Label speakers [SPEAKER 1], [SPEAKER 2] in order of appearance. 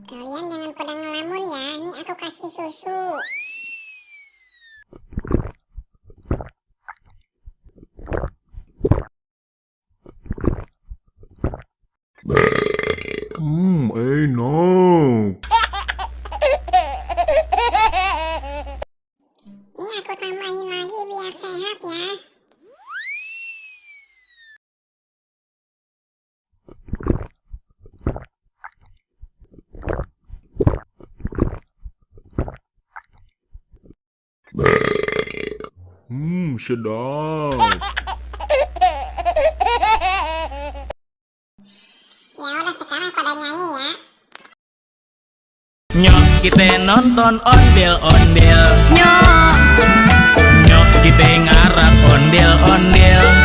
[SPEAKER 1] Kalian jangan pada ngelamun ya, ini aku kasih susu.
[SPEAKER 2] Enak.
[SPEAKER 1] Ini aku tambahin lagi biar sehat ya.
[SPEAKER 2] Sedap.
[SPEAKER 1] Ya udah, sekarang pada nyanyi ya.
[SPEAKER 3] Nyok kita nonton ondel-ondel.
[SPEAKER 4] Nyok
[SPEAKER 3] Nyok kita ngarap ondel-ondel.